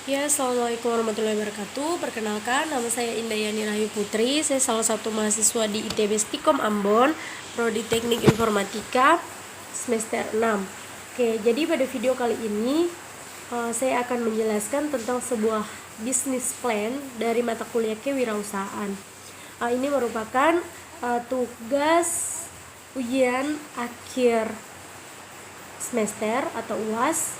Ya, Assalamualaikum warahmatullahi wabarakatuh. Perkenalkan, nama saya Indayani Rahayu Putri. Saya salah satu mahasiswa di ITB Stikom Ambon, Prodi Teknik Informatika, semester 6. Oke, jadi pada video kali ini saya akan menjelaskan tentang sebuah bisnis plan dari mata kuliah kewirausahaan. Ini merupakan tugas ujian akhir semester atau UAS.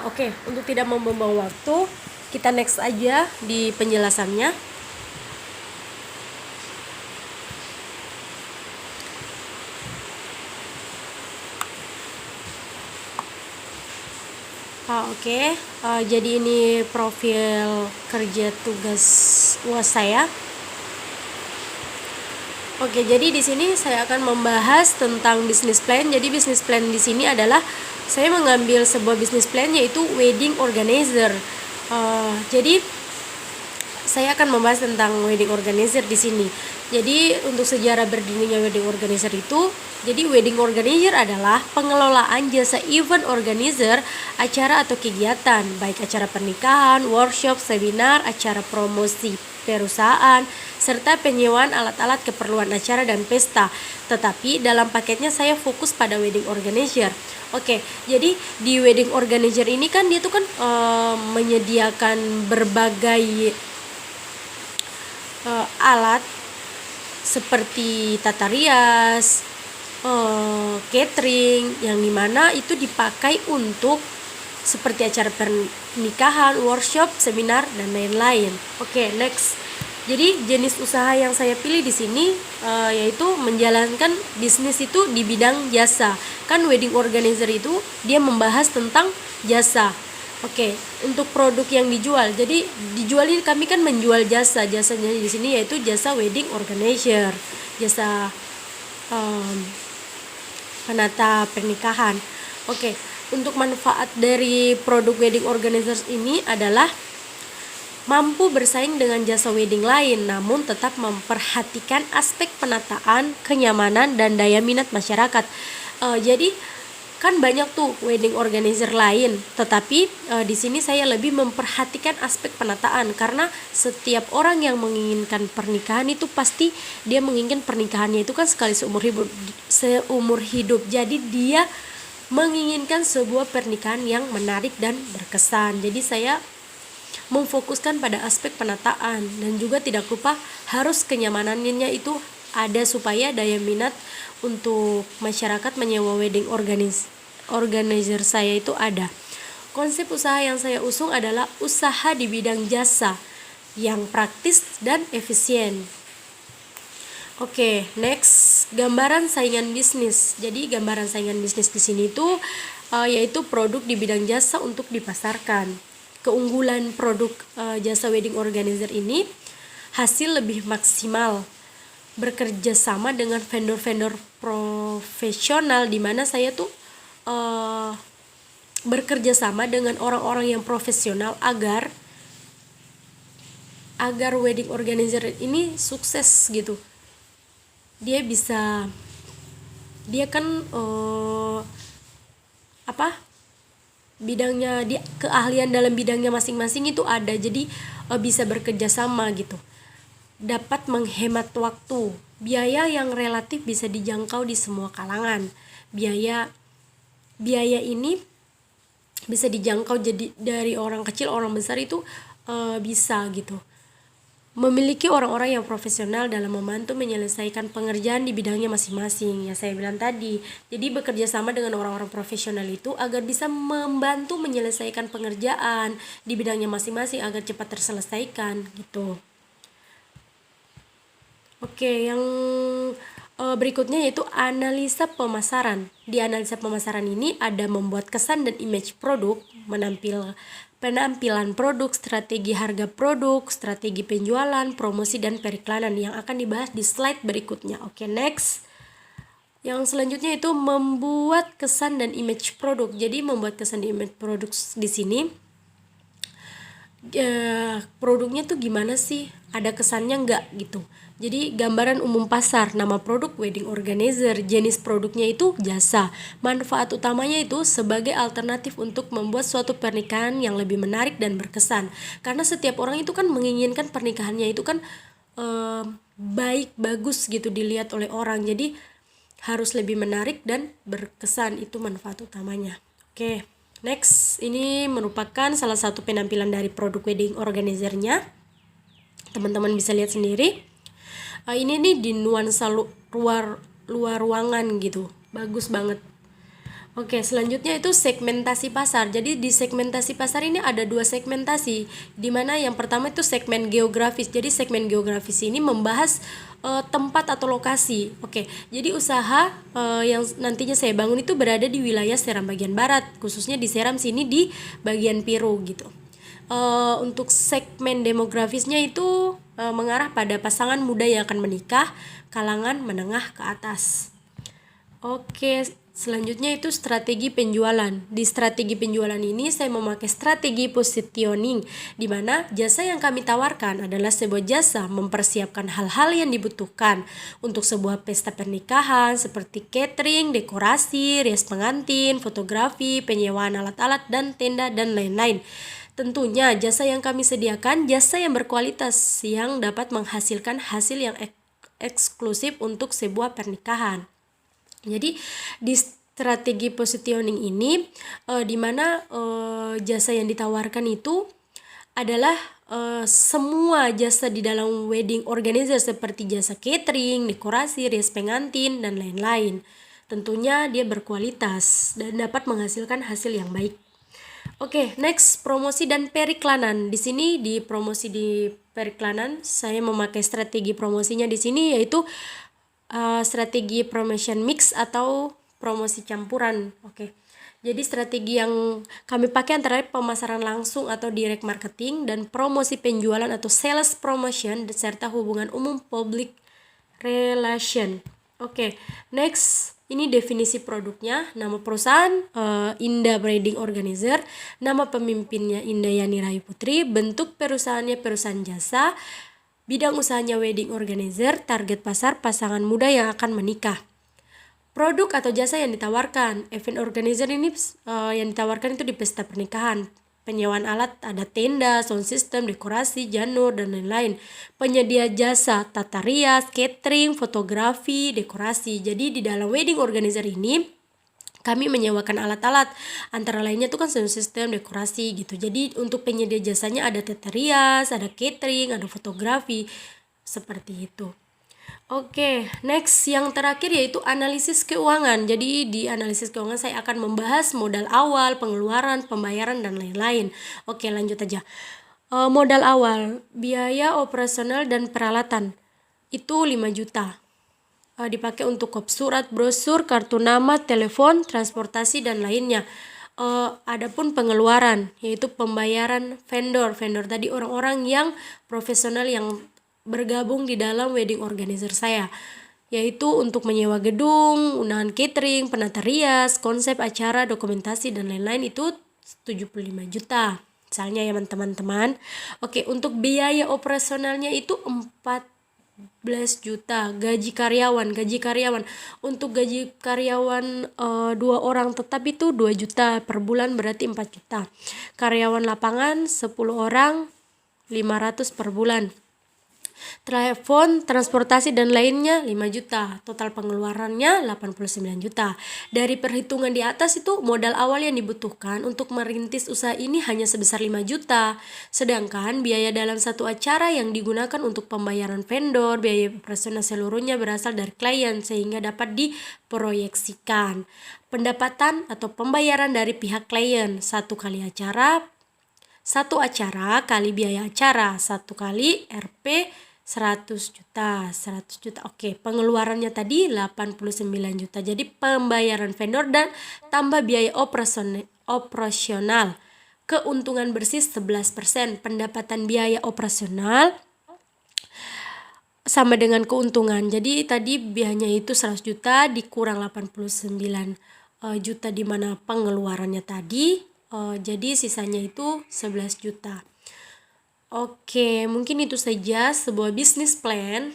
Oke, untuk tidak membuang waktu, kita next aja di penjelasannya. Oke. Jadi ini profil kerja tugas UAS saya. Oke, jadi di sini saya akan membahas tentang business plan. Jadi business plan di sini adalah saya mengambil sebuah business plan yaitu wedding organizer. Jadi saya akan membahas tentang wedding organizer di sini. Jadi untuk sejarah berdirinya wedding organizer itu, jadi wedding organizer adalah pengelolaan jasa event organizer acara atau kegiatan, baik acara pernikahan, workshop, seminar, acara promosi perusahaan, serta penyewaan alat-alat keperluan acara dan pesta. Tetapi dalam paketnya saya fokus pada wedding organizer. Oke, jadi di wedding organizer ini kan dia tuh kan menyediakan berbagai alat seperti tata rias, catering, yang dimana itu dipakai untuk seperti acara pernikahan, workshop, seminar, dan lain-lain. Oke, next. Jadi jenis usaha yang saya pilih di sini yaitu menjalankan bisnis itu di bidang jasa. Kan wedding organizer itu dia membahas tentang jasa. Oke, untuk produk yang dijual, jadi dijual ini kami kan menjual jasanya di sini yaitu jasa wedding organizer, jasa penata pernikahan. Oke, untuk manfaat dari produk wedding organizer ini adalah mampu bersaing dengan jasa wedding lain, namun tetap memperhatikan aspek penataan, kenyamanan, dan daya minat masyarakat. Jadi kan banyak tuh wedding organizer lain, tetapi di sini saya lebih memperhatikan aspek penataan karena setiap orang yang menginginkan pernikahan itu pasti dia menginginkan pernikahannya itu kan sekali seumur hidup. Jadi dia menginginkan sebuah pernikahan yang menarik dan berkesan. Jadi saya memfokuskan pada aspek penataan dan juga tidak lupa harus kenyamanannya itu ada supaya daya minat untuk masyarakat menyewa wedding organizer saya itu ada. Konsep usaha yang saya usung adalah usaha di bidang jasa yang praktis dan efisien. Oke, next, gambaran saingan bisnis. Jadi gambaran saingan bisnis di sini itu yaitu produk di bidang jasa untuk dipasarkan. Keunggulan produk jasa wedding organizer ini hasil lebih maksimal, bekerja sama dengan vendor-vendor profesional, di mana saya tuh bekerja sama dengan orang-orang yang profesional agar wedding organizer ini sukses gitu. Dia kan bidangnya, dia keahlian dalam bidangnya masing-masing itu ada, jadi bisa bekerja sama gitu, dapat menghemat waktu, biaya yang relatif bisa dijangkau di semua kalangan. Biaya ini bisa dijangkau jadi dari orang kecil, orang besar itu bisa gitu. Memiliki orang-orang yang profesional dalam membantu menyelesaikan pengerjaan di bidangnya masing-masing. Ya saya bilang tadi, jadi bekerja sama dengan orang-orang profesional itu agar bisa membantu menyelesaikan pengerjaan di bidangnya masing-masing agar cepat terselesaikan gitu. Oke, yang berikutnya yaitu analisa pemasaran. Di analisa pemasaran ini ada membuat kesan dan image produk, penampilan produk, strategi harga produk, strategi penjualan, promosi, dan periklanan yang akan dibahas di slide berikutnya. Oke, next. Yang selanjutnya itu membuat kesan dan image produk. Jadi membuat kesan dan image produk di sini produknya tuh gimana sih, ada kesannya nggak gitu. Jadi gambaran umum pasar, nama produk wedding organizer, jenis produknya itu jasa, manfaat utamanya itu sebagai alternatif untuk membuat suatu pernikahan yang lebih menarik dan berkesan. Karena setiap orang itu kan menginginkan pernikahannya itu kan baik, bagus gitu dilihat oleh orang, jadi harus lebih menarik dan berkesan, itu manfaat utamanya. Oke, next, ini merupakan salah satu penampilan dari produk wedding organizer-nya. Teman-teman bisa lihat sendiri. Ini nih di nuansa luar ruangan gitu, bagus banget. Oke, selanjutnya itu segmentasi pasar. Jadi di segmentasi pasar ini ada dua segmentasi, di mana yang pertama itu segmen geografis. Jadi segmen geografis ini membahas tempat atau lokasi. Oke, jadi usaha yang nantinya saya bangun itu berada di wilayah Seram bagian barat, khususnya di Seram sini di bagian Piro gitu. Untuk segmen demografisnya itu mengarah pada pasangan muda yang akan menikah, kalangan menengah ke atas. Oke, selanjutnya itu strategi penjualan. Di strategi penjualan ini saya memakai strategi positioning, di mana jasa yang kami tawarkan adalah sebuah jasa mempersiapkan hal-hal yang dibutuhkan untuk sebuah pesta pernikahan seperti catering, dekorasi, rias pengantin, fotografi, penyewaan alat-alat dan tenda dan lain-lain. Tentunya jasa yang kami sediakan jasa yang berkualitas yang dapat menghasilkan hasil yang eksklusif untuk sebuah pernikahan. Jadi di strategi positioning ini di mana jasa yang ditawarkan itu adalah semua jasa di dalam wedding organizer seperti jasa catering, dekorasi, rias pengantin dan lain-lain. Tentunya dia berkualitas dan dapat menghasilkan hasil yang baik. Oke, next, promosi dan periklanan. Di sini di promosi di periklanan saya memakai strategi promosinya di sini yaitu strategi promotion mix atau promosi campuran. Oke. Jadi strategi yang kami pakai antara pemasaran langsung atau direct marketing dan promosi penjualan atau sales promotion serta hubungan umum public relation. Oke. Next, ini definisi produknya. Nama perusahaan Indah Wedding Organizer, nama pemimpinnya Indah Yani Rahayu Putri, bentuk perusahaannya perusahaan jasa, bidang usahanya wedding organizer, target pasar pasangan muda yang akan menikah. Produk atau jasa yang ditawarkan, event organizer ini yang ditawarkan itu di pesta pernikahan. Penyewaan alat ada tenda, sound system, dekorasi, janur, dan lain-lain. Penyedia jasa tata rias, catering, fotografi, dekorasi. Jadi di dalam wedding organizer ini kami menyewakan alat-alat, antara lainnya tuh kan sound system, dekorasi gitu. Jadi untuk penyedia jasanya ada tata rias, ada catering, ada fotografi, seperti itu. Oke, next yang terakhir yaitu analisis keuangan. Jadi di analisis keuangan saya akan membahas modal awal, pengeluaran, pembayaran, dan lain-lain. Oke, lanjut aja. Modal awal, biaya operasional dan peralatan itu 5 juta. Dipakai untuk kop surat, brosur, kartu nama, telepon, transportasi, dan lainnya. Adapun pengeluaran yaitu pembayaran vendor tadi orang-orang yang profesional yang bergabung di dalam wedding organizer saya, yaitu untuk menyewa gedung, undangan catering, penata rias, konsep acara, dokumentasi, dan lain-lain itu 75 juta misalnya ya teman-teman. Oke, untuk biaya operasionalnya itu 14 juta. Gaji karyawan untuk gaji karyawan 2 orang tetap itu 2 juta per bulan, berarti 4 juta. Karyawan lapangan 10 orang 500 per bulan. Telepon, transportasi, dan lainnya 5 juta. Total pengeluarannya 89 juta. Dari perhitungan di atas itu modal awal yang dibutuhkan untuk merintis usaha ini hanya sebesar 5 juta. Sedangkan biaya dalam satu acara yang digunakan untuk pembayaran vendor, biaya operasional seluruhnya berasal dari klien sehingga dapat diproyeksikan. Pendapatan atau pembayaran dari pihak klien satu acara kali biaya acara, 1 kali RP 100 juta. Oke, pengeluarannya tadi 89 juta. Jadi pembayaran vendor dan tambah biaya operasional. Keuntungan bersih 11%. Pendapatan biaya operasional sama dengan keuntungan. Jadi tadi biayanya itu 100 juta dikurang 89 juta di mana pengeluarannya tadi. Jadi sisanya itu 11 juta. Oke, mungkin itu saja sebuah bisnis plan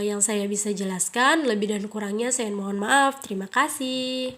yang saya bisa jelaskan. Lebih dan kurangnya saya mohon maaf. Terima kasih.